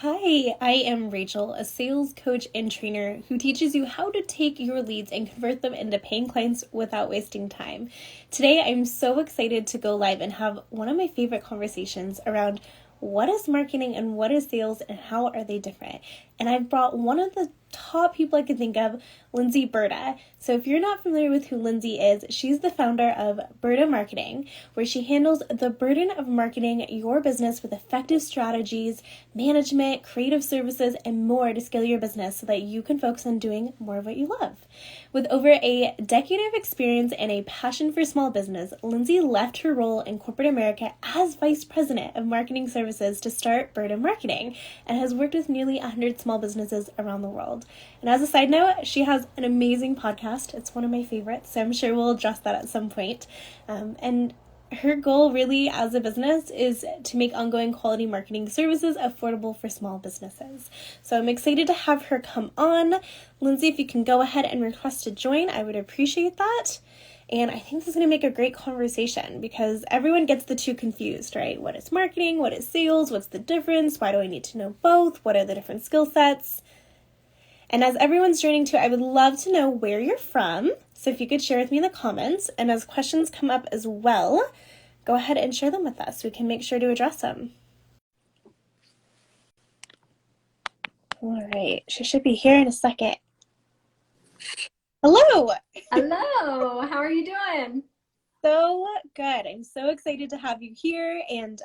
Hi, I am Rachel, a sales coach and trainer who teaches you how to take your leads and convert them into paying clients without wasting time. Today, I'm so excited to go live and have one of my favorite conversations around what is marketing and what is sales and how are they different. And I've brought one of the top people I could think of, Lindsey Burda. So if you're not familiar with who Lindsey is, she's the founder of Burda Marketing, where she handles the burden of marketing your business with effective strategies, management, creative services, and more to scale your business so that you can focus on doing more of what you love. With over a decade of experience and a passion for small business, Lindsey left her role in corporate America as vice president of marketing services to start Burda Marketing and has worked with nearly 100 small businesses around the world. And as a side note, she has an amazing podcast. It's one of my favorites, so I'm sure we'll address that at some point. And her goal really as a business is to make ongoing quality marketing services affordable for small businesses. So I'm excited to have her come on. Lindsey, if you can go ahead and request to join, I would appreciate that. And I think this is going to make a great conversation because everyone gets the two confused, right? What is marketing? What is sales? What's the difference? Why do I need to know both? What are the different skill sets? And as everyone's joining too, I would love to know where you're from. So if you could share with me in the comments, and as questions come up as well, go ahead and share them with us. We can make sure to address them. All right, she should be here in a second. Hello. Hello, how are you doing? So good. I'm so excited to have you here. And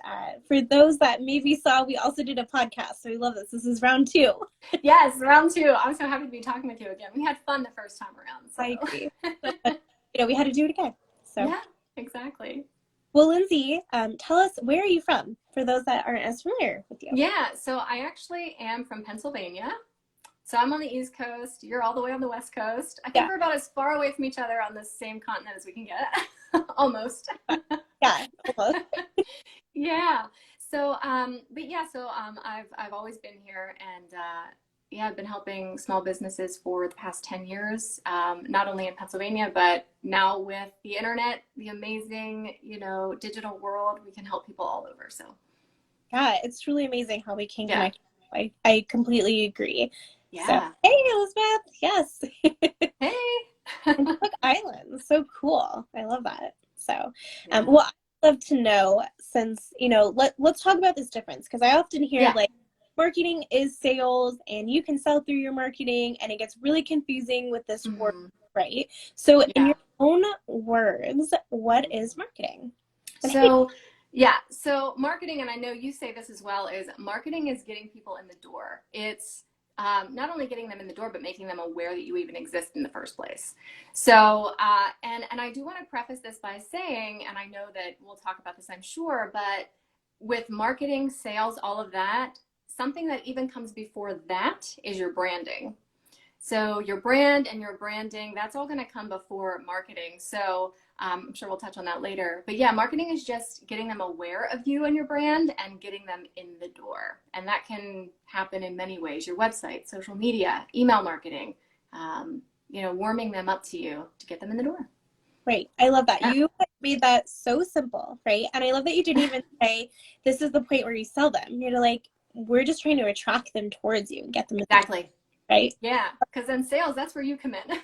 for those that maybe saw, we also did a podcast. So we love this. This is round 2. Yes, round 2. I'm so happy to be talking with you again. We had fun the first time around. So. I agree. But, we had to do it again. So yeah, exactly. Well, Lindsey, tell us, where are you from for those that aren't as familiar with you? Yeah, so I actually am from Pennsylvania. So I'm on the East Coast. You're all the way on the West Coast. I think we're about as far away from each other on the same continent as we can get. Almost. Yeah, almost. Yeah. So, I've always been here, and I've been helping small businesses for the past 10 years, not only in Pennsylvania, but now with the internet, the amazing, digital world, we can help people all over. So, yeah, it's truly amazing how we can connect. I completely agree. Yeah. So, hey, Elizabeth. Yes. Hey. Cook Island. So cool. I love that. So, well, I'd love to know, since, let's talk about this difference, because I often hear marketing is sales and you can sell through your marketing, and it gets really confusing with this word, right? So in your own words, what is marketing? So marketing, and I know you say this as well, is marketing is getting people in the door. It's not only getting them in the door, but making them aware that you even exist in the first place. So, and I do want to preface this by saying, and I know that we'll talk about this, I'm sure, but with marketing, sales, all of that, something that even comes before that is your branding. So your brand and your branding, that's all going to come before marketing. So I'm sure we'll touch on that later. But yeah, marketing is just getting them aware of you and your brand and getting them in the door. And that can happen in many ways. Your website, social media, email marketing, warming them up to you to get them in the door. Right. I love that. Yeah. You made that so simple, right? And I love that you didn't even say, this is the point where you sell them. You're like, we're just trying to attract them towards you and get them in exactly. The door, right? Yeah. Because in sales, that's where you come in.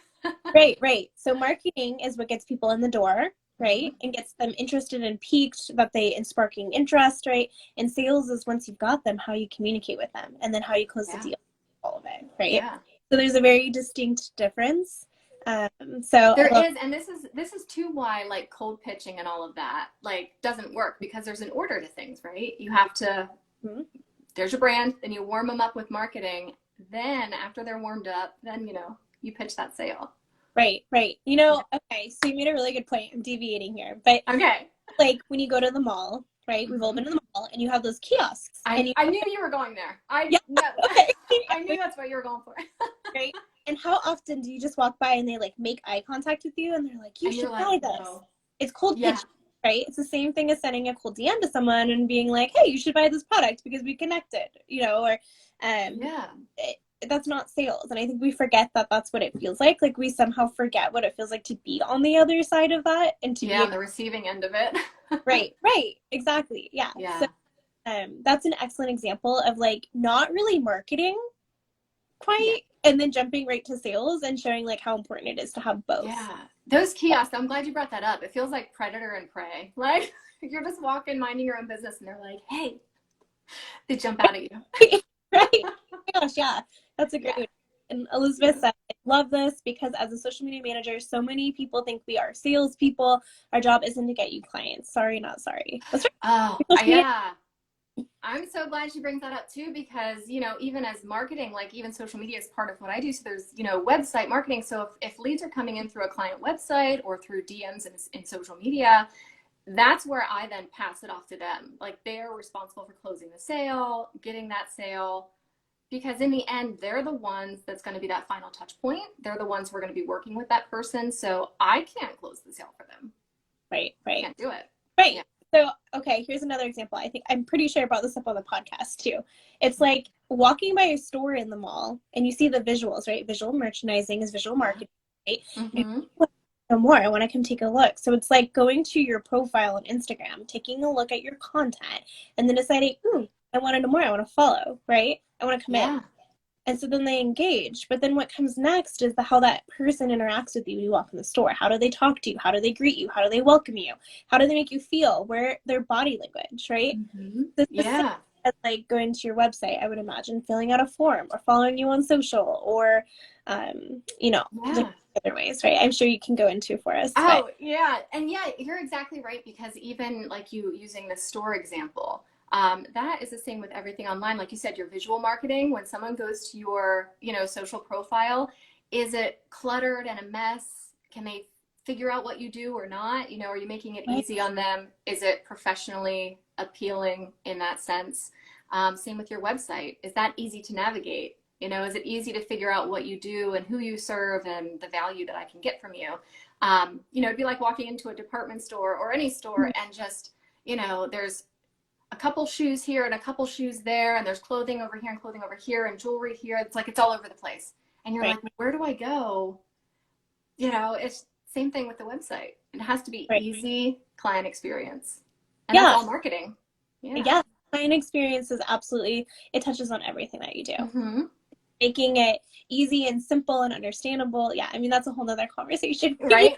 Right. So marketing is what gets people in the door, right? And gets them interested and piqued, and sparking interest, right? And sales is once you've got them, how you communicate with them, and then how you close the deal, all of it, right? Yeah. So there's a very distinct difference. So there is, and this is too why like cold pitching and all of that doesn't work, because there's an order to things, right? You have to, there's your brand, then you warm them up with marketing. Then after they're warmed up, then, you pitch that sale. Right. Okay. So you made a really good point. I'm deviating here, but okay. Like when you go to the mall, right? We've all been to the mall, and you have those kiosks. I knew you were going there. I knew that's what you were going for. Right. And how often do you just walk by and they make eye contact with you, and they're like, you should buy this. No. It's cold pitching, right? It's the same thing as sending a cold DM to someone and being like, hey, you should buy this product because we connected, or that's not sales. And I think we forget that that's what it feels like. Like we somehow forget what it feels like to be on the other side of that and to be on the receiving end of it. Right. Exactly. Yeah. So that's an excellent example of like not really marketing Yeah. quite, and then jumping right to sales and showing like how important it is to have both. Yeah. Those kiosks, I'm glad you brought that up. It feels like predator and prey. Like you're just walking, minding your own business, and they're like, hey, they jump out at you. Right? Oh my gosh, yeah, that's a great Yeah. one. And Elizabeth said, I love this because as a social media manager, so many people think we are salespeople. Our job isn't to get you clients. Sorry, not sorry. That's Oh, right. Social media, yeah. I'm so glad she brings that up too, because, even as marketing, like even social media is part of what I do. So there's, website marketing. So if leads are coming in through a client website or through DMs in social media, that's where I then pass it off to them. Like they're responsible for closing the sale, getting that sale, because in the end, they're the ones that's going to be that final touch point. They're the ones who are going to be working with that person. So I can't close the sale for them. right, I right. can't do it. Right. Yeah. So, okay, here's another example. I'm pretty sure I brought this up on the podcast too. It's like walking by a store in the mall and you see the visuals, right? Visual merchandising is visual marketing, right? You Mm-hmm. know more. I want to come take a look. So it's like going to your profile on Instagram, taking a look at your content, and then deciding, I want to know more. I want to follow, right? I want to come in. Yeah. And so then they engage. But then what comes next is how that person interacts with you when you walk in the store. How do they talk to you? How do they greet you? How do they welcome you? How do they make you feel? Where their body language, right? Mm-hmm. So it's the same Yeah. as like going to your website, I would imagine, filling out a form or following you on social or, Yeah. other ways, right? I'm sure you can go into for us. But Oh, yeah. And yeah, you're exactly right, because even like you using the store example, that is the same with everything online. Like you said, your visual marketing, when someone goes to your, social profile, is it cluttered and a mess? Can they figure out what you do or not? Are you making it right, easy on them? Is it professionally appealing in that sense? Same with your website. Is that easy to navigate? Is it easy to figure out what you do and who you serve and the value that I can get from you? It'd be like walking into a department store or any store and just, there's a couple shoes here and a couple shoes there, and there's clothing over here and clothing over here and jewelry here. It's like it's all over the place. And you're right, like, where do I go? It's same thing with the website. It has to be right. easy client experience. And that's Yeah, all marketing. Yeah. yeah. Client experience is absolutely, it touches on everything that you do. Mm-hmm. Making it easy and simple and understandable. Yeah, I mean, that's a whole nother conversation. Right?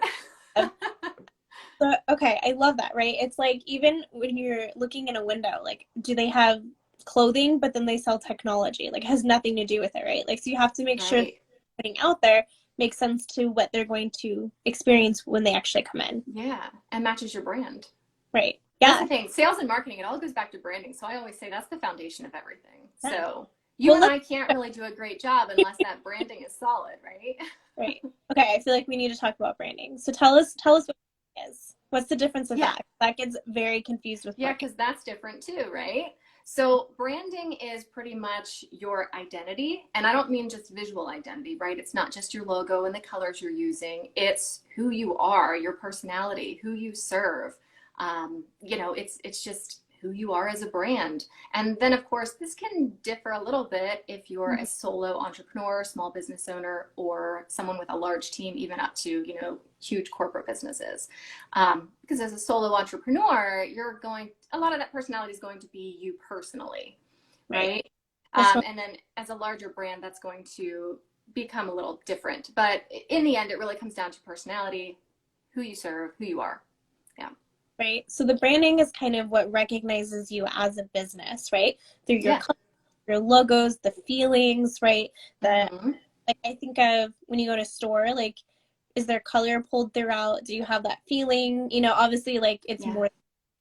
So, okay, I love that, right? It's like even when you're looking in a window, like, do they have clothing, but then they sell technology? Like, it has nothing to do with it, right? Like, so you have to make sure that Right. putting out there makes sense to what they're going to experience when they actually come in. Yeah. And matches your brand. Right. That's the Yeah. thing. Sales and marketing, it all goes back to branding. So I always say that's the foundation of everything. Yeah. So you Well, and let's, I can't really do a great job unless that branding is solid, right? right. Okay, I feel like we need to talk about branding. So tell us what it is. What's the difference of Yeah. that? That gets very confused with Yeah, marketing. because that's different too, right? So branding is pretty much your identity. And I don't mean just visual identity, right? It's not just your logo and the colors you're using. It's who you are, your personality, who you serve. It's just who you are as a brand. And then of course, this can differ a little bit if you're a solo entrepreneur, small business owner, or someone with a large team, even up to, huge corporate businesses. Because as a solo entrepreneur, a lot of that personality is going to be you personally, Right. right? Personal. And then as a larger brand, that's going to become a little different. But in the end, it really comes down to personality, who you serve, who you are. Yeah. Right. So the branding is kind of what recognizes you as a business, right? Through your Yeah. colors, your logos, the feelings, right? The Mm-hmm. like I think of when you go to a store, like is there color pulled throughout? Do you have that feeling? Obviously like it's Yeah. more than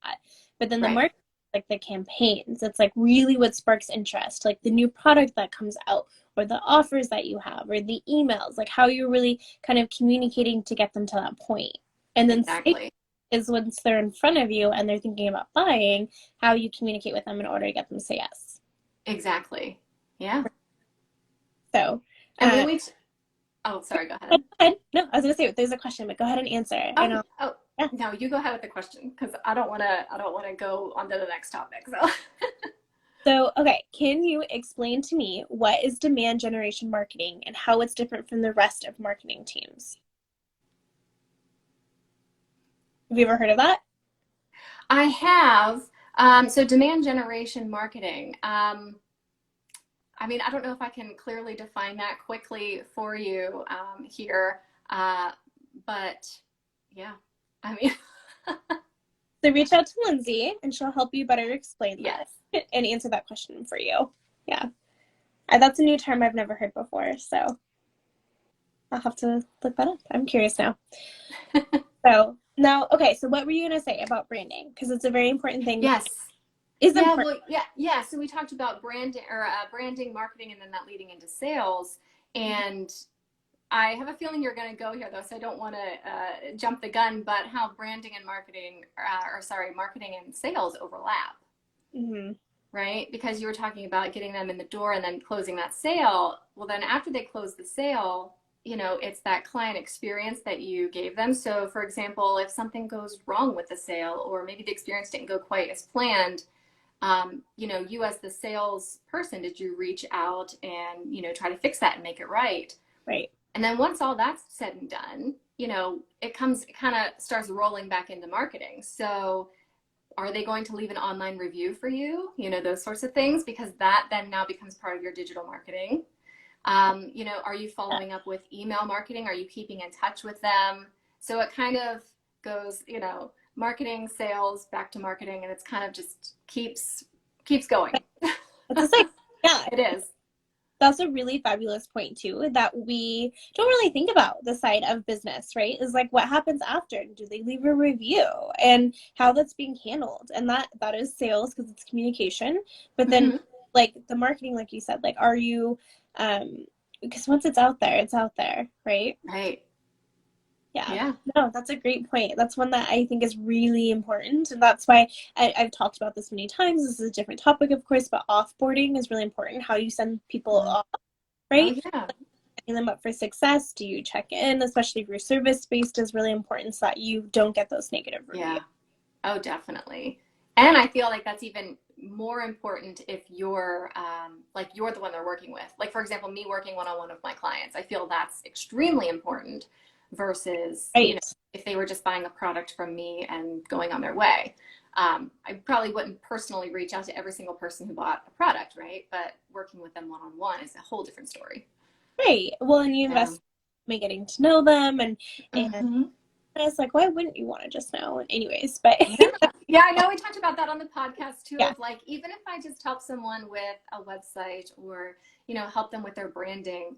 that. But then the Right. market, like the campaigns, it's like really what sparks interest, like the new product that comes out or the offers that you have or the emails, like how you're really kind of communicating to get them to that point. And then Exactly. is once they're in front of you and they're thinking about buying, how you communicate with them in order to get them to say yes. Exactly. Yeah. So, And uh, oh, sorry, go ahead. no, I was gonna say there's a question, but go ahead and answer. I know. Oh, Yeah. no, you go ahead with the question because I don't want to go on to the next topic. So, So, okay, can you explain to me what is demand generation marketing and how it's different from the rest of marketing teams? Have you ever heard of that? I have. So demand generation marketing. I mean, I don't know if I can clearly define that quickly for you here, but yeah, I mean, So reach out to Lindsay and she'll help you better explain yes. that and answer that question for you. Yeah. That's a new term I've never heard before, so I'll have to look that up. I'm curious now. So now, okay, so what were you going to say about branding? Because it's a very important thing. Yes. Is Yeah, important. well, yeah. So we talked about branding, marketing, and then that leading into sales. And I have a feeling you're going to go here, though, so I don't want to jump the gun. But how branding and marketing, marketing and sales overlap, Mm-hmm. right? Because you were talking about getting them in the door and then closing that sale. Well, then after they close the sale, it's that client experience that you gave them. So, for example, if something goes wrong with the sale, or maybe the experience didn't go quite as planned, you as the sales person, did you reach out and, try to fix that and make it right? Right. And then once all that's said and done, it kind of starts rolling back into marketing. So are they going to leave an online review for you? Those sorts of things, because that then now becomes part of your digital marketing. Are you following up with email marketing? Are you keeping in touch with them? So it kind of goes, marketing, sales, back to marketing, and it's kind of just keeps going. It's a cycle. Yeah. It is. That's a really fabulous point too, that we don't really think about the side of business, right? Is like what happens after? Do they leave a review and how that's being handled? And that is sales because it's communication. But then like the marketing, like you said, like are you because once it's out there, right? Right. Yeah. Yeah. No, that's a great point. That's one that I think is really important. And that's why I've talked about this many times. This is a different topic, of course, but offboarding is really important. How you send people off, Oh, right? yeah. Setting them up for success. Do you check in, especially if you're service-based, is really important so that you don't get those negative reviews. Yeah. Oh, definitely. And I feel like that's even more important if you're you're the one they're working with. Like, for example, me working one-on-one with my clients, I feel that's extremely important versus, Right. if they were just buying a product from me and going on their way. I probably wouldn't personally reach out to every single person who bought a product, right? But working with them one-on-one is a whole different story. Right. Well, and you Yeah. invest in getting to know them and Mm-hmm. it's like, why wouldn't you want to just know? Anyways, but Yeah. Yeah, I know we talked about that on the podcast too, yeah. of like, even if I just help someone with a website or, help them with their branding,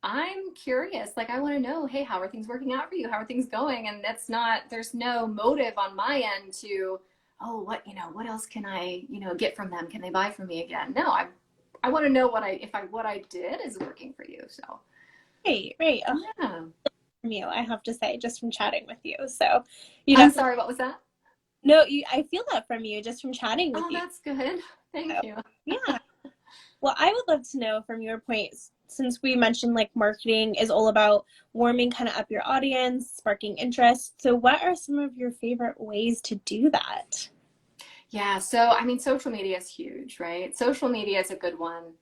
I'm curious. Like, I want to know, hey, how are things working out for you? How are things going? And there's no motive on my end to, oh, what else can I, get from them? Can they buy from me again? No, I want to know what I did is working for you. So, Right. Oh, yeah. from you, I have to say, just from chatting with you. So you I'm definitely sorry, what was that? no, I feel that from you just from chatting with Oh, you. that's good. So, Thank you. yeah. Well, I would love to know from your point, since we mentioned like marketing is all about warming kind of up your audience, sparking interest. So what are some of your favorite ways to do that? Yeah, so I mean, social media is huge, right? Social media is a good one.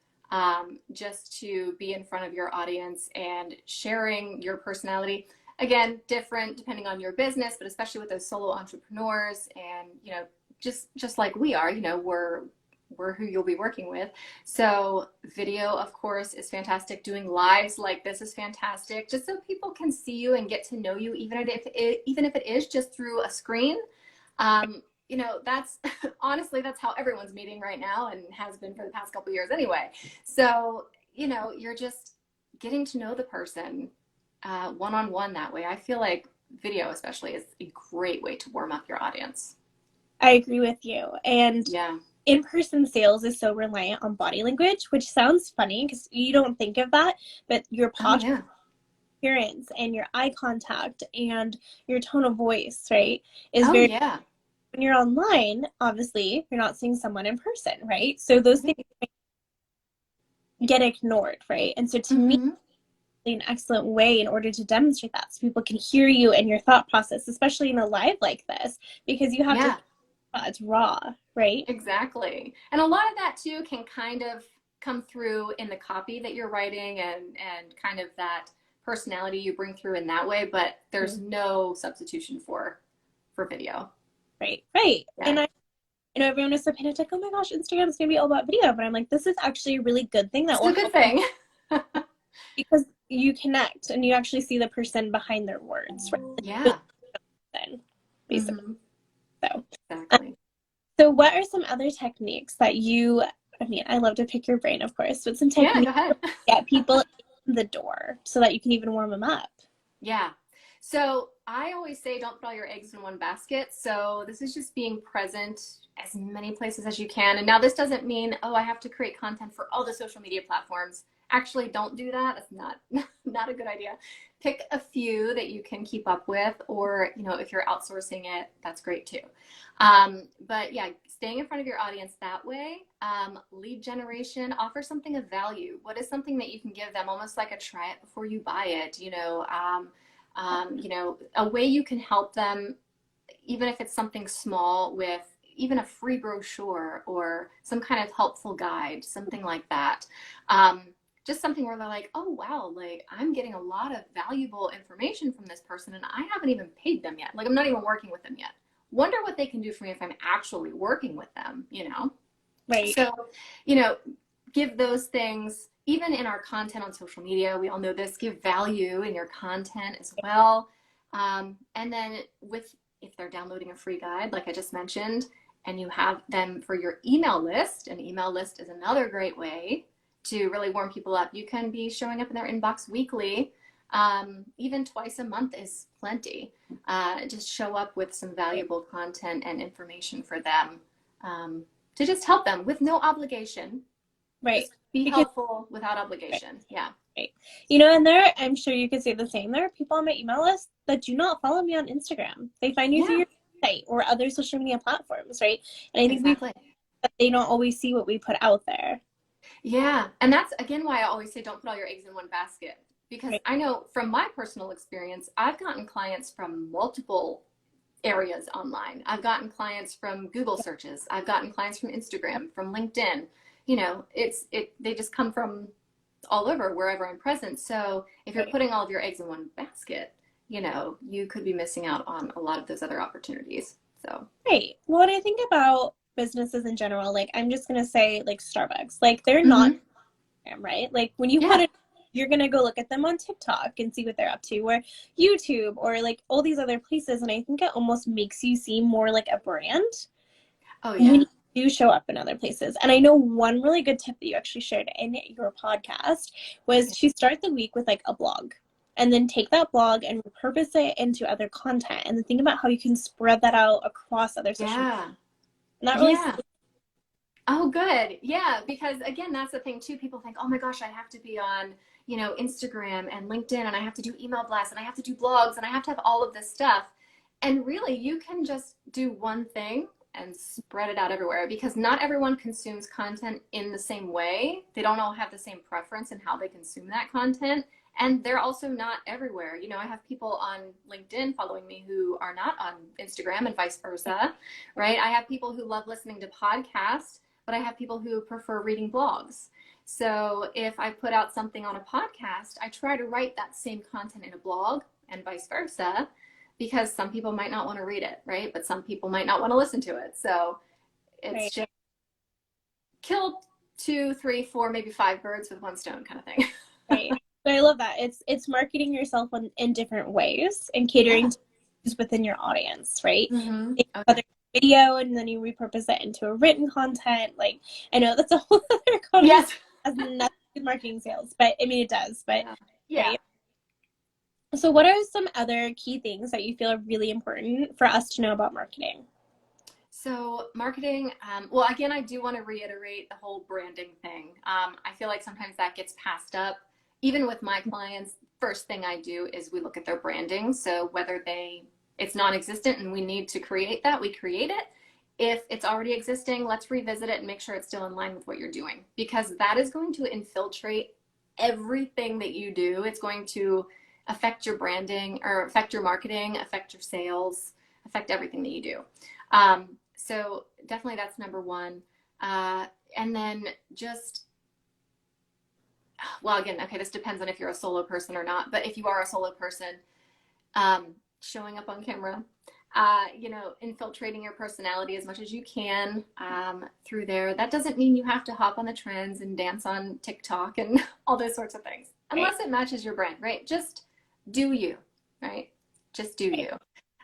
Just to be in front of your audience and sharing your personality. Again, different depending on your business, but especially with those solo entrepreneurs and, just like we are, we're who you'll be working with. So video, of course, is fantastic. Doing lives like this is fantastic, just so people can see you and get to know you, even if it is just through a screen. That's honestly, that's how everyone's meeting right now and has been for the past couple of years anyway. So, you're just getting to know the person one-on-one that way. I feel like video especially is a great way to warm up your audience. I agree with you. And Yeah. in-person sales is so reliant on body language, which sounds funny because you don't think of that, but your Oh, posture, yeah. appearance and your eye contact and your tone of voice, right, is Oh, very yeah. when you're online, obviously, you're not seeing someone in person, right? So those things get ignored, right? And so to me, Mm-hmm. an excellent way in order to demonstrate that so people can hear you and your thought process, especially in a live like this, because you have to, Yeah. it's raw, right? Exactly. And a lot of that too can kind of come through in the copy that you're writing and kind of that personality you bring through in that way, but there's no substitution for video. Right. Yeah. And I I know everyone is so panicked, like, oh my gosh, Instagram is going to be all about video. But I'm like, this is actually a really good thing that It's will a good help you thing. because you connect and you actually see the person behind their words, right? Yeah. Basically. Hmm. So, um, Exactly. so what are some other techniques that I mean, I love to pick your brain, of course, but some Yeah, go techniques ahead. to get people in the door so that you can even warm them up? Yeah. So I always say don't put all your eggs in one basket. So this is just being present as many places as you can. And now this doesn't mean, oh, I have to create content for all the social media platforms. Actually, don't do that. That's not not a good idea. Pick a few that you can keep up with, or if you're outsourcing it, that's great too. But yeah, staying in front of your audience that way. Lead generation, offer something of value. What is something that you can give them, almost like a try it before you buy it? A way you can help them, even if it's something small, with even a free brochure or some kind of helpful guide, something like that. Um, just something where they're like, oh, wow, like I'm getting a lot of valuable information from this person and I haven't even paid them yet. Like I'm not even working with them yet. Wonder what they can do for me if I'm actually working with them. Right. So, you know, give those things, even in our content on social media, we all know this, give value in your content as well. And then if they're downloading a free guide, like I just mentioned, and you have them for your email list, an email list is another great way to really warm people up. You can be showing up in their inbox weekly. Even twice a month is plenty. Just show up with some valuable content and information for them, to just help them with no obligation. Right. Just be Because helpful without right, obligation. Yeah. right. And I'm sure you could say the same. There are people on my email list that do not follow me on Instagram. They find you through Yeah, your site or other social media platforms, right? And I think exactly. they don't always see what we put out there. Yeah. And that's again why I always say don't put all your eggs in one basket. Because Right. I know from my personal experience, I've gotten clients from multiple areas online. I've gotten clients from Google searches. I've gotten clients from Instagram, from LinkedIn. They just come from all over wherever I'm present. So if you're Right. putting all of your eggs in one basket, you could be missing out on a lot of those other opportunities. So Right. Well, when I think about businesses in general, like I'm just gonna say like Starbucks, like they're not, mm-hmm. right? Like when you put Yeah. it, you're gonna go look at them on TikTok and see what they're up to, or YouTube, or like all these other places. And I think it almost makes you seem more like a brand Oh when yeah. you do show up in other places. And I know one really good tip that you actually shared in your podcast was to start the week with like a blog and then take that blog and repurpose it into other content and then think about how you can spread that out across other social media. Yeah. And that really, Yeah. Oh, good. Yeah, because again, that's the thing too. People think, "Oh my gosh, I have to be on, Instagram and LinkedIn and I have to do email blasts and I have to do blogs and I have to have all of this stuff." And really, you can just do one thing and spread it out everywhere because not everyone consumes content in the same way. They don't all have the same preference in how they consume that content. And they're also not everywhere. I have people on LinkedIn following me who are not on Instagram and vice versa, right? I have people who love listening to podcasts, but I have people who prefer reading blogs. So if I put out something on a podcast, I try to write that same content in a blog and vice versa, because some people might not want to read it, right? But some people might not want to listen to it. So it's right, just kill two, three, four, maybe five birds with one stone kind of thing. right. But I love that. It's marketing yourself in different ways and catering Yeah. to who's within your audience, right? Mm-hmm. Like, Oh, yeah. whether video and then you repurpose it into a written content. Like I know that's a whole other conversation. Yes. Has nothing with marketing sales, but I mean it does. But Yeah. Yeah. right. So what are some other key things that you feel are really important for us to know about marketing? So marketing, well, again, I do want to reiterate the whole branding thing. I feel like sometimes that gets passed up. Even with my clients, first thing I do is we look at their branding. So whether it's non-existent and we need to create that, we create it. If it's already existing, let's revisit it and make sure it's still in line with what you're doing, because that is going to infiltrate everything that you do. It's going to affect your branding or affect your marketing, affect your sales, affect everything that you do. So definitely that's number one. And then just, well, again, okay, this depends on if you're a solo person or not, but if you are a solo person, showing up on camera, infiltrating your personality as much as you can through there. That doesn't mean you have to hop on the trends and dance on TikTok and all those sorts of things, Right. unless it matches your brand, right? Just do you, right? Just do Right. you.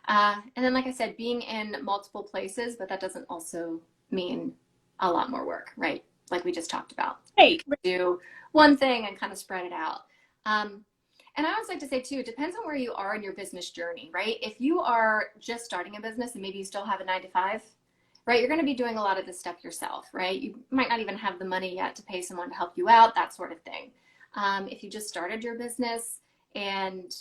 And then, like I said, being in multiple places, but that doesn't also mean a lot more work, right? Like we just talked about. You Right. can do one thing and kind of spread it out. And I always like to say too, it depends on where you are in your business journey, right? If you are just starting a business and maybe you still have a 9 to 5, right? You're going to be doing a lot of this stuff yourself, right? You might not even have the money yet to pay someone to help you out, that sort of thing. If you just started your business and,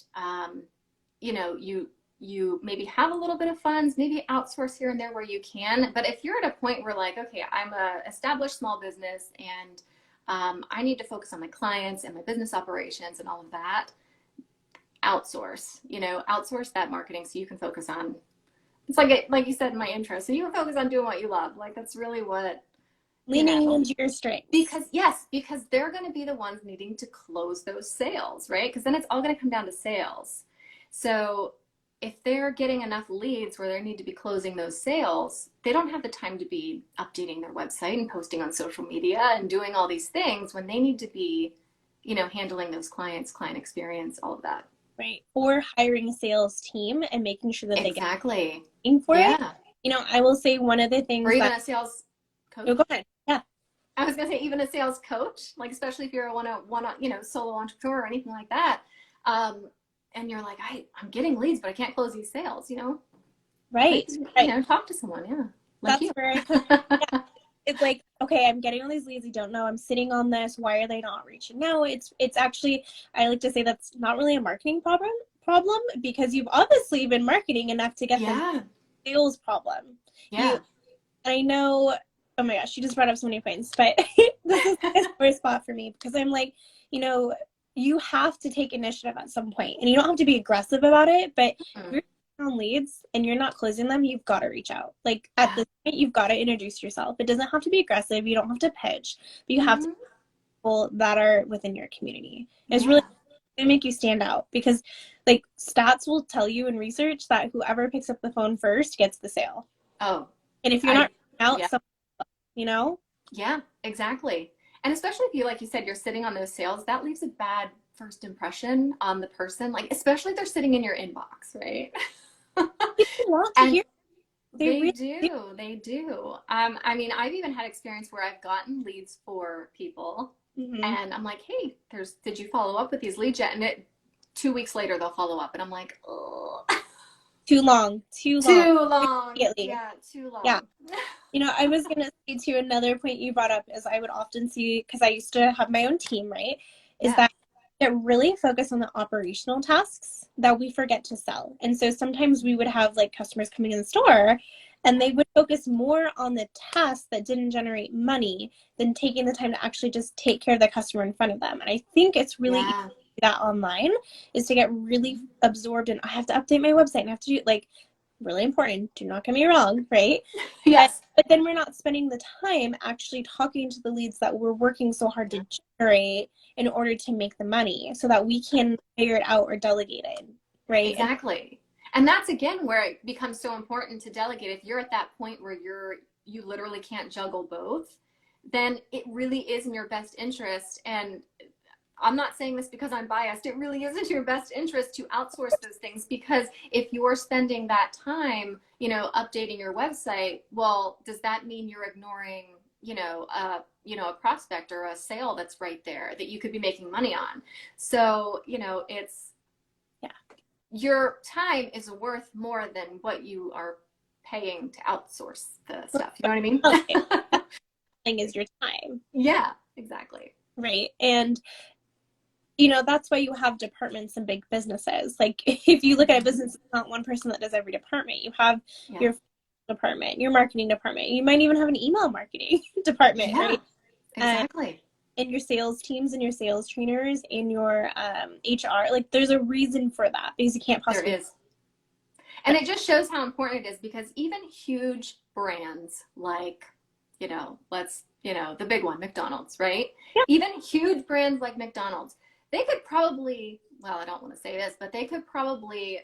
you maybe have a little bit of funds, maybe outsource here and there where you can. But if you're at a point where like, okay, I'm a established small business and I need to focus on my clients and my business operations and all of that, outsource that marketing so you can focus on, it's like you said in my intro, so you can focus on doing what you love. Like that's really what, Leaning into your strengths. because they're going to be the ones needing to close those sales, right? Because then it's all going to come down to sales. So if they're getting enough leads where they need to be closing those sales, they don't have the time to be updating their website and posting on social media and doing all these things when they need to be, handling those clients, client experience, all of that. Right. Or hiring a sales team and making sure that they get Exactly. paying for it. Yeah. I will say one of the Or things even that, a sales coach. oh, go ahead. Yeah. I was gonna say even a sales coach, like especially if you're a solo entrepreneur or anything like that, and you're like, I'm getting leads, but I can't close these sales. Right. Right. Talk to someone, yeah, like That's you. where I come. Yeah. It's like, okay, I'm getting all these leads. I don't know. I'm sitting on this. Why are they not reaching? No, it's actually, I like to say that's not really a marketing problem because you've obviously been marketing enough to get them Yeah, sales problem. yeah. And I know, oh my gosh, you just brought up so many points, but this is a sore spot for me because I'm like, you have to take initiative at some point and you don't have to be aggressive about it, but if you're on leads and you're not closing them, you've got to reach out. Like at this point, you've got to introduce yourself. It doesn't have to be aggressive. You don't have to pitch, but you have to people that are within your community. It's really going to make you stand out because like stats will tell you in research that whoever picks up the phone first gets the sale. Oh, And if you're not out, yeah. Yeah, Exactly. And especially if you, like you said, you're sitting on those sales, that leaves a bad first impression on the person, like especially if they're sitting in your inbox, right? people want to hear. They really do. They do. I've even had experience where I've gotten leads for people, and I'm like, hey, did you follow up with these leads yet? And 2 weeks later, they'll follow up, and I'm like, oh, too long. too long. Yeah, too long. Yeah. I was going to say to another point you brought up is I would often see, because I used to have my own team, right? Is that get really focused on the operational tasks that we forget to sell. And so sometimes we would have like customers coming in the store and they would focus more on the tasks that didn't generate money than taking the time to actually just take care of the customer in front of them. And I think it's really easy to do that online is to get really absorbed in, I have to update my website and I have to do like really important. Do not get me wrong, right? Yes. But then we're not spending the time actually talking to the leads that we're working so hard to generate in order to make the money so that we can figure it out or delegate it, right? Exactly. And that's again where it becomes so important to delegate. If you're at that point where you literally can't juggle both, then it really is in your best interest. And I'm not saying this because I'm biased. It really is in your best interest to outsource those things because if you're spending that time, updating your website, well, does that mean you're ignoring, a prospect or a sale that's right there that you could be making money on? So, your time is worth more than what you are paying to outsource the stuff. You know what I mean? Okay. Thing is your time. Yeah, exactly. Right. And that's why you have departments in big businesses. Like if you look at a business, it's not one person that does every department. You have your department, your marketing department. You might even have an email marketing department, right? Exactly. And your sales teams and your sales trainers and your HR. Like there's a reason for that because you can't possibly. There is. And it just shows how important it is because even huge brands like, the big one, McDonald's, right? Yeah. Even huge brands like McDonald's, they could probably, well, I don't want to say this, but they could probably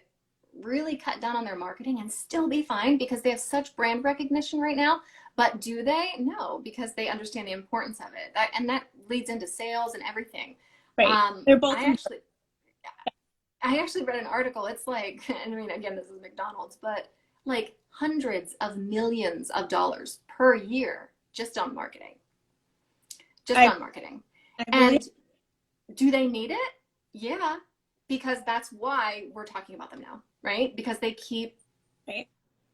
really cut down on their marketing and still be fine because they have such brand recognition right now. But do they? No, because they understand the importance of it. And that leads into sales and everything. Right. They're both I actually read an article. It's like, I mean, again, this is McDonald's, but like hundreds of millions of dollars per year just on marketing. I And do they need it? Yeah, because that's why we're talking about them now, right? Because they keep,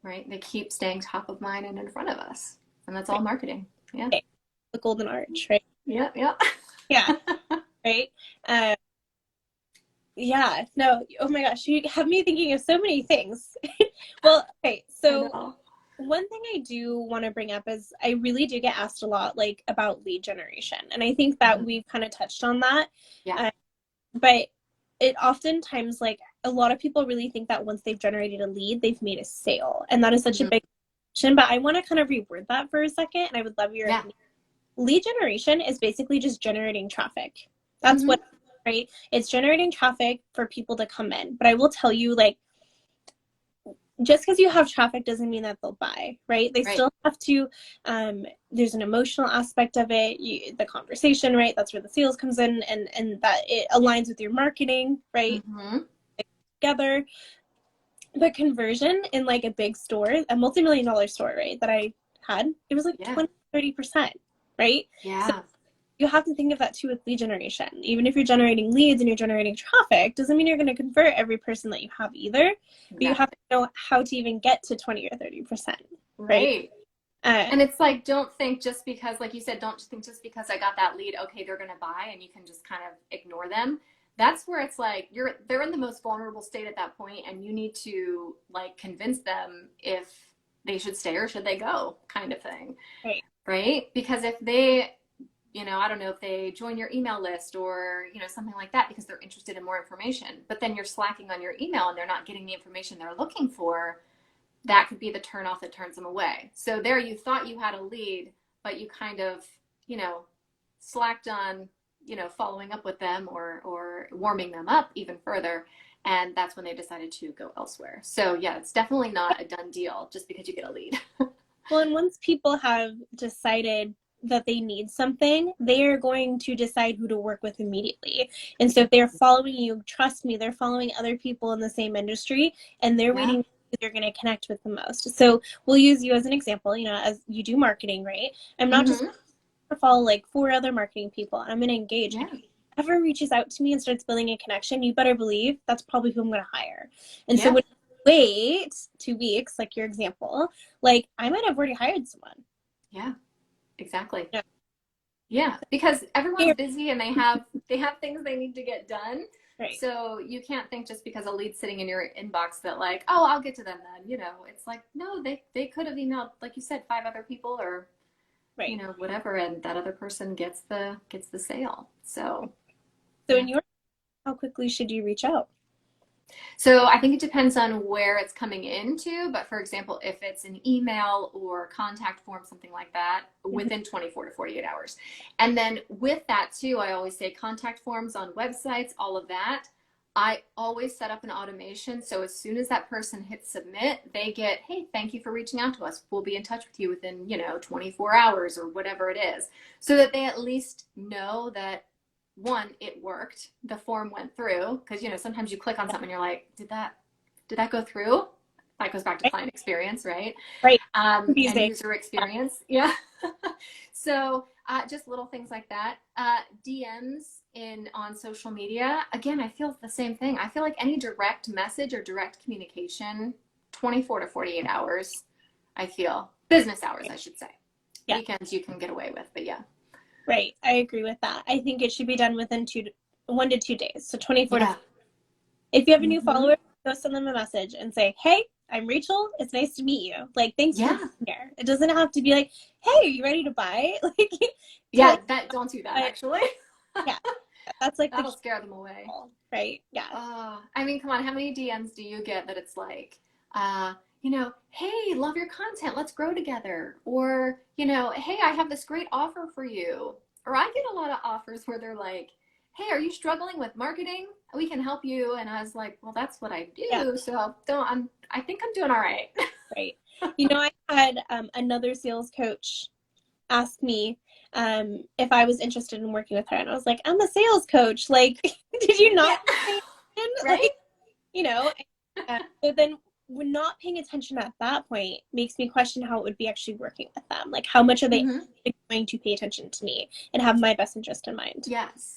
right? They keep staying top of mind and in front of us. And that's all marketing. Yeah. Okay. The golden arch, right? Yeah, yeah. Yeah. Right. Yeah, no, oh my gosh, you have me thinking of so many things. Well, okay, so one thing I do want to bring up is I really do get asked a lot, like, about lead generation. And I think that we've kind of touched on that. Yeah. But it oftentimes, like, a lot of people really think that once they've generated a lead, they've made a sale. And that is such a big question. But I want to kind of reword that for a second. And I would love your opinion. Lead generation is basically just generating traffic. That's what, right? It's generating traffic for people to come in. But I will tell you, like, just because you have traffic doesn't mean that they'll buy, right? They still have to, there's an emotional aspect of it, the conversation, right? That's where the sales comes in, and that it aligns with your marketing, right? Together. But conversion in like a big store, a multi-million-dollar store, right, that I had, it was like 20-30%, right? Yeah. So you have to think of that too with lead generation. Even if you're generating leads and you're generating traffic, doesn't mean you're going to convert every person that you have either. But you have to know how to even get to 20 or 30%. Right. And it's like, don't think just because, like you said, don't think just because I got that lead, okay, they're going to buy and you can just kind of ignore them. That's where it's like they're in the most vulnerable state at that point, and you need to like convince them if they should stay or should they go, kind of thing. Right? Because if they, I don't know, if they join your email list or, something like that because they're interested in more information, but then you're slacking on your email and they're not getting the information they're looking for, that could be the turnoff that turns them away. So there you thought you had a lead, but you kind of, slacked on, following up with them or warming them up even further. And that's when they decided to go elsewhere. So yeah, it's definitely not a done deal just because you get a lead. Well, and once people have decided that they need something, they are going to decide who to work with immediately. And so if they're following you, trust me, they're following other people in the same industry, and they're waiting who they're going to connect with the most. So we'll use you as an example, as you do marketing, right? I'm not just going to follow like 4 other marketing people. I'm going to engage. If whoever reaches out to me and starts building a connection, you better believe that's probably who I'm going to hire. And so when you wait 2 weeks, like your example, like I might have already hired someone. Yeah. Exactly. Yeah, because everyone's busy and they have things they need to get done. Right. So you can't think just because a lead's sitting in your inbox that like, oh, I'll get to them then. It's like, no, they could have emailed, like you said, 5 other people or whatever, and that other person gets the sale. So in your, how quickly should you reach out? So I think it depends on where it's coming into, but for example, if it's an email or contact form, something like that, within 24 to 48 hours. And then with that too, I always say contact forms on websites, all of that. I always set up an automation. So as soon as that person hits submit, they get, hey, thank you for reaching out to us. We'll be in touch with you within, 24 hours or whatever it is, so that they at least know that, one, it worked, the form went through, because sometimes you click on something and you're like, did that go through? That goes back to client experience, right? And user experience. Yeah. So just little things like that. DMs on social media, again, I feel the same thing. I feel like any direct message or direct communication, 24 to 48 hours, I feel. Business hours, I should say. Weekends you can get away with, but yeah. Right. I agree with that. I think it should be done within 1 to 2 days. So 24 to. If you have a new follower, go send them a message and say, hey, I'm Rachel. It's nice to meet you. Like, thanks for being here. It doesn't have to be like, hey, are you ready to buy? Like, don't do that actually. That's like that'll scare them away. Right. Yeah. I mean, come on, how many DMs do you get that it's like, hey, love your content, let's grow together. Or, hey, I have this great offer for you. Or I get a lot of offers where they're like, hey, are you struggling with marketing? We can help you. And I was like, well, that's what I Yeah. do. So I think I'm doing all right. Right. You know, I had another sales coach ask me if I was interested in working with her. And I was like, I'm a sales coach. Like, did you Yeah. not pay attention? Right? Like, you know, so then when not paying attention at that point makes me question how it would be actually working with them. Like, how much are they Mm-hmm. going to pay attention to me and have my best interest in mind? Yes.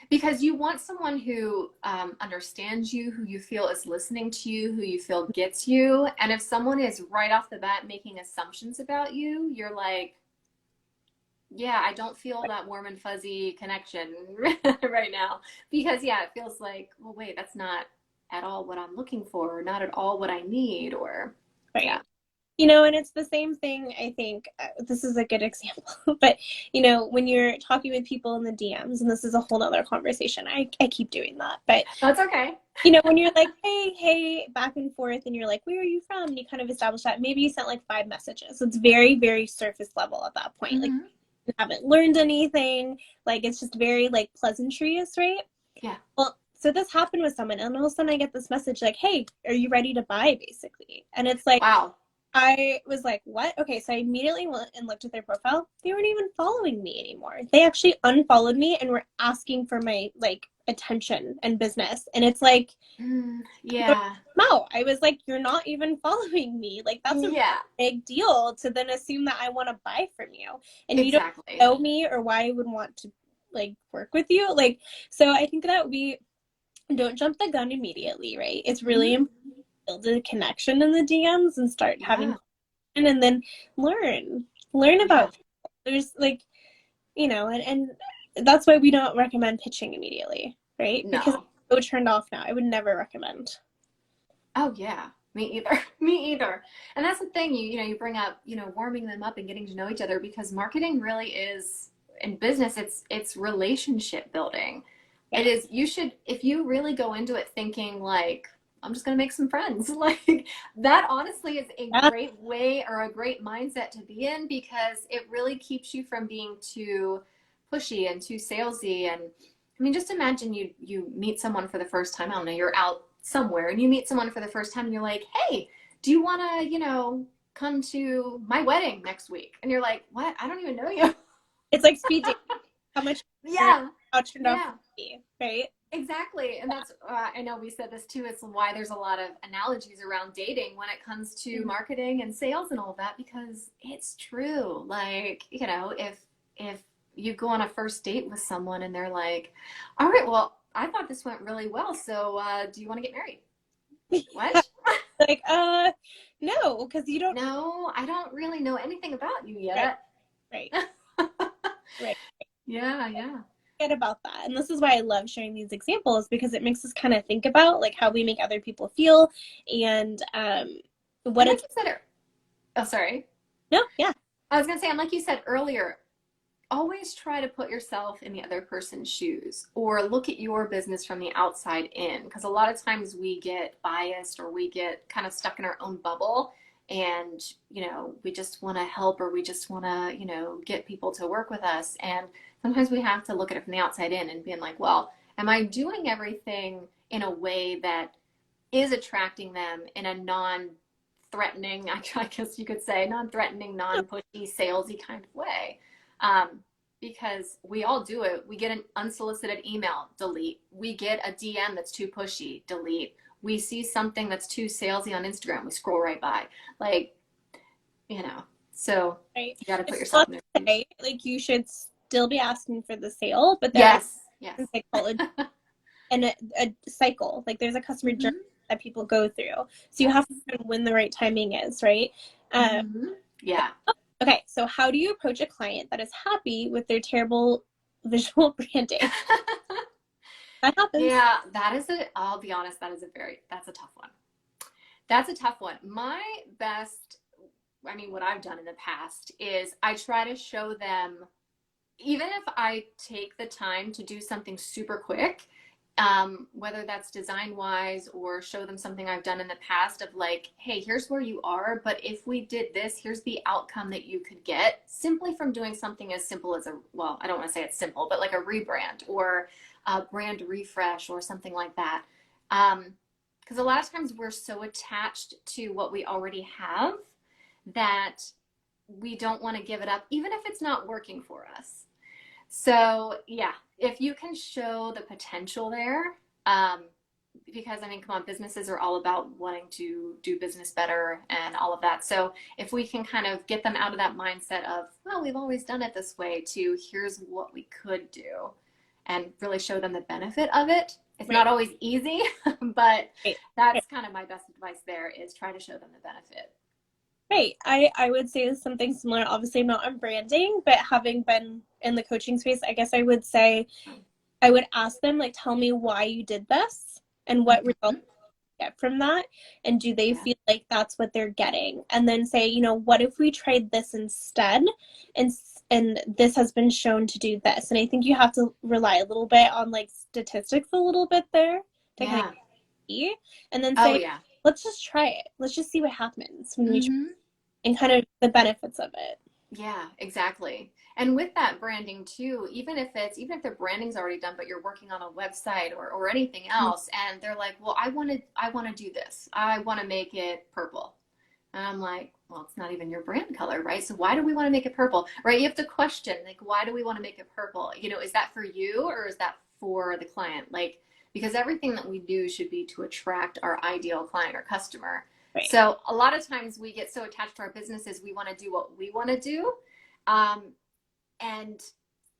Because you want someone who understands you, who you feel is listening to you, who you feel gets you. And if someone is right off the bat making assumptions about you, you're like, yeah, I don't feel that warm and fuzzy connection right now. Because, yeah, it feels like, well, wait, that's not at all what I'm looking for, or not at all what I need, or, Right. yeah. You know, and it's the same thing, I think, this is a good example, but, you know, when you're talking with people in the DMs, and this is a whole nother conversation, I keep doing that, but, That's okay. you know, when you're like, hey, back and forth, and you're like, where are you from? And you kind of establish that. Maybe you sent like 5 messages. So it's very, very surface level at that point. Like, Mm-hmm. you haven't learned anything. Like, it's just very, like, pleasantries, right? Yeah. Well, so this happened with someone, and all of a sudden I get this message like, hey, are you ready to buy, basically? And it's like, Wow. I was like, what? Okay, so I immediately went and looked at their profile. They weren't even following me anymore. They actually unfollowed me and were asking for my, like, attention and business. And it's like, Yeah. no, I was like, you're not even following me. Like, that's a Yeah. big deal to then assume that I want to buy from you. And you don't Exactly. know me or why I would want to, like, work with you. Like, so I think that we don't jump the gun immediately, right? It's really Mm-hmm. important to build a connection in the DMs and start having Yeah. and then learn Yeah. about people. There's like, you know, and that's why we don't recommend pitching immediately, right? Because No. I'm so turned off now. I would never recommend. Oh yeah. Me either. Me either. And that's the thing, you bring up, warming them up and getting to know each other, because marketing really is, in business, it's relationship building. Yeah. It is, if you really go into it thinking like, I'm just gonna make some friends, like that honestly is a Yeah. great way or a great mindset to be in, because it really keeps you from being too pushy and too salesy. And I mean, just imagine you meet someone for the first time. I don't know, you're out somewhere and you meet someone for the first time and you're like, hey, do you want to, come to my wedding next week? And you're like, what? I don't even know you. It's like speed dating. How much Yeah. how turned off Yeah. me, right? Exactly. And that's, I know we said this too. It's why there's a lot of analogies around dating when it comes to marketing and sales and all of that, because it's true. Like, if you go on a first date with someone and they're like, all right, well, I thought this went really well. So, do you want to get married? What? Like, no, because you don't. No, I don't really know anything about you Right, yet. right, right. Yeah, yeah. Forget about that. And this is why I love sharing these examples, because it makes us kind of think about like how we make other people feel and what And like it's. you said, oh, sorry. No, yeah, I was going to say, and like you said earlier, always try to put yourself in the other person's shoes, or look at your business from the outside in, because a lot of times we get biased or we get kind of stuck in our own bubble, and we just want to help, or we just want to get people to work with us. And sometimes we have to look at it from the outside in and being like, well, am I doing everything in a way that is attracting them in a non-threatening, I guess you could say, non-threatening, non-pushy, salesy kind of way? Because we all do it. We get an unsolicited email, delete. We get a DM that's too pushy, delete. We see something that's too salesy on Instagram, we scroll right by. Like, so right. you got to put It's yourself not in to their shoes. say like you should still be asking for the sale, but there Yes, is yes. psychology and a cycle. Like there's a customer journey Mm-hmm. that people go through. So you Yes. have to know when the right timing is, right? Mm-hmm. Yeah. Okay, so how do you approach a client that is happy with their terrible visual branding? That happens. Yeah, I'll be honest, that's a tough one. That's a tough one. My best, I mean, what I've done in the past is I try to show them, even if I take the time to do something super quick, whether that's design wise, or show them something I've done in the past of like, hey, here's where you are, but if we did this, here's the outcome that you could get simply from doing something as simple as well, I don't want to say it's simple, but like a rebrand, or a brand refresh or something like that. Because a lot of times we're so attached to what we already have that we don't want to give it up, even if it's not working for us. So yeah, if you can show the potential there, because I mean, come on, businesses are all about wanting to do business better and all of that. So if we can kind of get them out of that mindset of, well, we've always done it this way, to here's what we could do, and really show them the benefit of it. It's Right. not always easy, but Right. that's kind of my best advice there, is try to show them the benefit. Right. I would say something similar. Obviously, I'm not on branding, but having been in the coaching space, I guess I would say I would ask them, like, tell me why you did this and what results you get from that. And do they feel like that's what they're getting? And then say, you know, what if we tried this instead? And this has been shown to do this. And I think you have to rely a little bit on like statistics a little bit there to kind of see, and then say, let's just try it. Let's just see what happens when we try, and kind of the benefits of it. Yeah, exactly. And with that branding too, even if the branding's already done, but you're working on a website or anything else, and they're like, well, I want to do this. I want to make it purple. And I'm like, well, it's not even your brand color, right? So why do we want to make it purple, right? You have to question, like, why do we want to make it purple? You know, is that for you or is that for the client? Like, because everything that we do should be to attract our ideal client or customer. Right. So a lot of times we get so attached to our businesses, we want to do what we want to do. And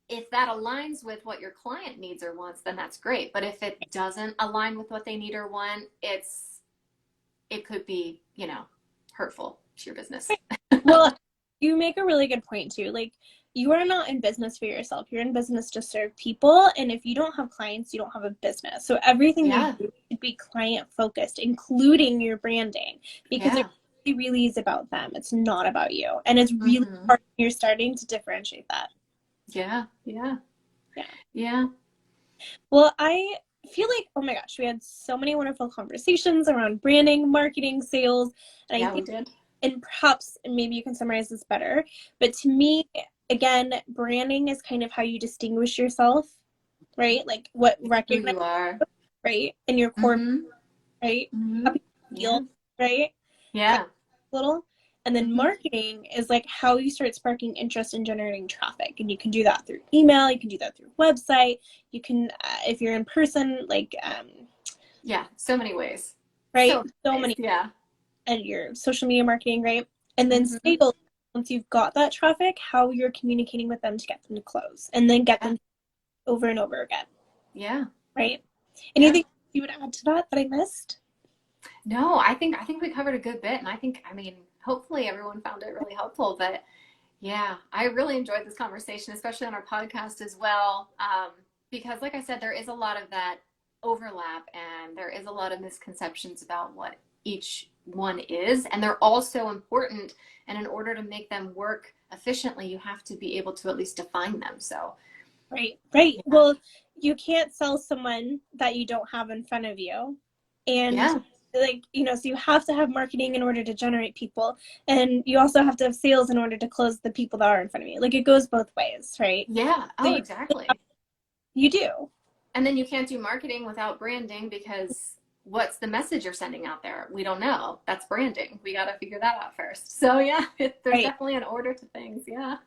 if that aligns with what your client needs or wants, then that's great. But if it doesn't align with what they need or want, it could be, you know, hurtful to your business. Well, you make a really good point too. Like, you are not in business for yourself. You're in business to serve people. And if you don't have clients, you don't have a business. So everything you do should be client focused, including your branding, because it really is about them. It's not about you. And it's really hard when you're starting to differentiate that. Yeah. Well, I feel like, oh my gosh, we had so many wonderful conversations around branding, marketing, sales. And I think, we did. And perhaps maybe you can summarize this better, but to me, again, branding is kind of how you distinguish yourself, right? Like what recognize you are, right? And your core, right? How people feel, right? Yeah. Little. And then marketing is like how you start sparking interest in generating traffic. And you can do that through email. You can do that through website. You can, if you're in person, like, so many ways, right? So many. Yeah. And your social media marketing, right? And then sales, once you've got that traffic, how you're communicating with them to get them to close, and then get them over and over again. Yeah. Right? Anything you would add to that I missed? No, I think we covered a good bit, and I mean, hopefully everyone found it really helpful. But yeah, I really enjoyed this conversation, especially on our podcast as well, because like I said, there is a lot of that overlap, and there is a lot of misconceptions about what each one is, and they're all so important. And in order to make them work efficiently, you have to be able to at least define them. So right. Well, you can't sell someone that you don't have in front of you, and like, you know, so you have to have marketing in order to generate people, and you also have to have sales in order to close the people that are in front of you. Like, it goes both ways, right? So exactly. You do. And then you can't do marketing without branding, because what's the message you're sending out there? We don't know. That's branding. We got to figure that out first. So yeah, there's definitely an order to things. Yeah.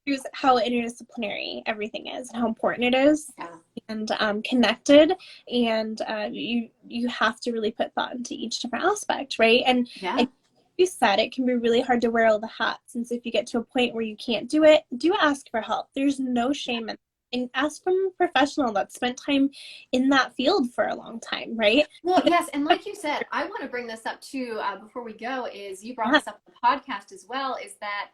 It's how interdisciplinary everything is and how important it is, and connected. And you have to really put thought into each different aspect, right? And like you said, it can be really hard to wear all the hats. And so if you get to a point where you can't do it, do ask for help. There's no shame in it. And ask from a professional that spent time in that field for a long time, right? Well, yes. And like you said, I want to bring this up too, before we go, is you brought this up on the podcast as well, is that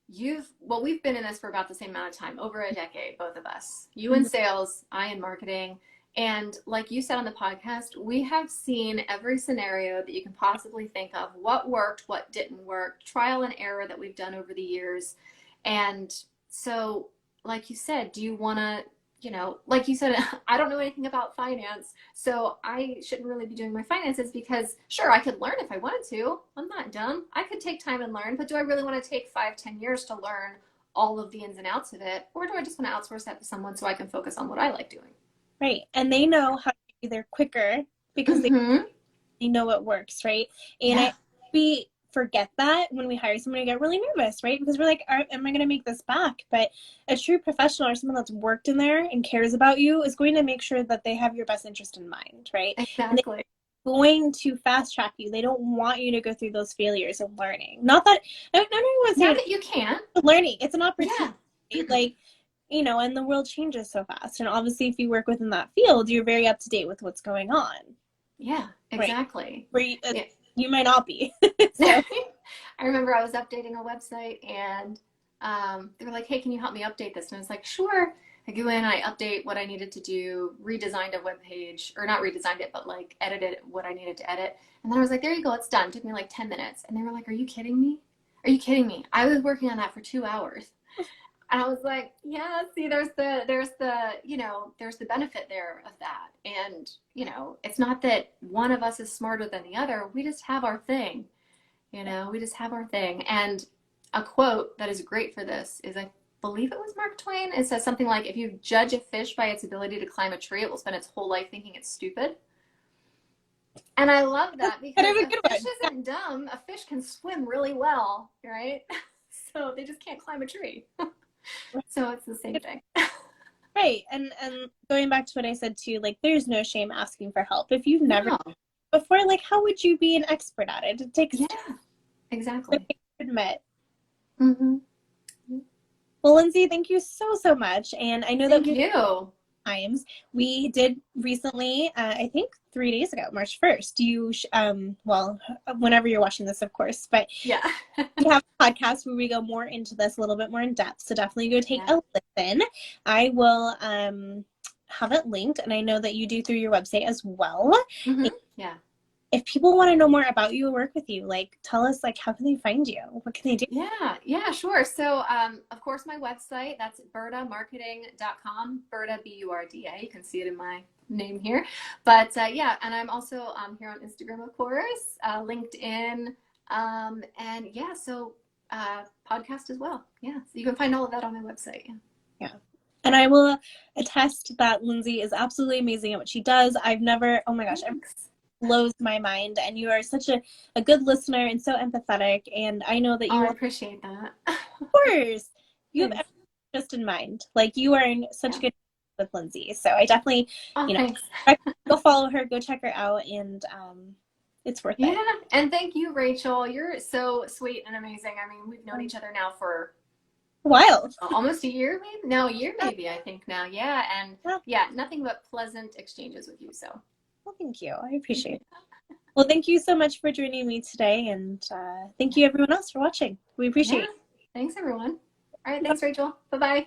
we've been in this for about the same amount of time, over a decade, both of us, you in sales, I in marketing. And like you said on the podcast, we have seen every scenario that you can possibly think of, what worked, what didn't work, trial and error that we've done over the years. And so, like you said, do you want to, you know, like you said, I don't know anything about finance, so I shouldn't really be doing my finances, because sure, I could learn if I wanted to. I'm not dumb. I could take time and learn, but do I really want to take 5-10 years to learn all of the ins and outs of it? Or do I just want to outsource that to someone so I can focus on what I like doing? Right. And they know how to be there quicker because Mm-hmm. they know it works, right? And Yeah, we forget that when we hire someone, we get really nervous, right? Because we're like, am I going to make this back? But a true professional or someone that's worked in there and cares about you is going to make sure that they have your best interest in mind, right? And exactly. they're going to fast track you. They don't want you to go through those failures of learning. Not that, not everyone's Not saying that you can't. learning, it's an Yeah. opportunity. Like, and the world changes so fast. And obviously, if you work within that field, you're very up to date with what's going on, Yeah, right? exactly. Where Yeah. you might not be. So, I remember I was updating a website and they were like, hey, can you help me update this? And I was like, sure. I go in, I update what I needed to do, redesigned a web page, or not redesigned it, but like edited what I needed to edit. And then I was like, there you go, it's done. It took me like 10 minutes. And they were like, are you kidding me? Are you kidding me? I was working on that for 2 hours. And I was like, yeah, see, there's the benefit there of that. And, it's not that one of us is smarter than the other. We just have our thing. We just have our thing. And a quote that is great for this is, I believe it was Mark Twain. It says something like, if you judge a fish by its ability to climb a tree, it will spend its whole life thinking it's stupid. And I love that kind because of a a good fish one. isn't dumb. A fish can swim really well, right? So they just can't climb a tree. So it's the same thing. Right. And going back to what I said too, like there's no shame asking for help. If you've never No. before, like how would you be an expert at it? It takes Yeah, time exactly. to admit. Mm-hmm. Well, Lindsay, thank you so much. And I know that Thank you. times we did recently, I think 3 days ago, March 1st, well, whenever you're watching this, of course, but Yeah. we have a podcast where we go more into this a little bit more in depth. So definitely go take Yeah. a listen. I will have it linked, and I know that you do through your website as well. Mm-hmm. Yeah. If people want to know more about you or work with you, like tell us, like how can they find you? What can they do? Yeah, sure. So, of course, my website, that's burdamarketing.com, Burda, B-U-R-D-A. You can see it in my name here. But yeah, and I'm also here on Instagram, of course, LinkedIn, and yeah, so podcast as well. Yeah, so you can find all of that on my website. Yeah. Yeah. And I will attest that Lindsay is absolutely amazing at what she does. I've never, oh my gosh, Thanks. blows my mind, and you are such a good listener and so empathetic, and I know that Oh, you I will, appreciate that. of course, you have Thanks. everything just in mind, like you are in such Yeah. good with Lindsay, so I definitely, Oh, you know thanks. go follow her, go check her out, and it's worth Yeah, it. and thank you, Rachel. You're so sweet and amazing. I mean, we've known each other now for Wild. almost a year, maybe? No, a year maybe, I think now. Yeah, and Well, yeah, nothing but pleasant exchanges with you. So, thank you, I appreciate it. Well, thank you so much for joining me today, and thank you everyone else for watching. We appreciate yeah, thanks everyone. All right, it. thanks, Rachel. Bye-bye.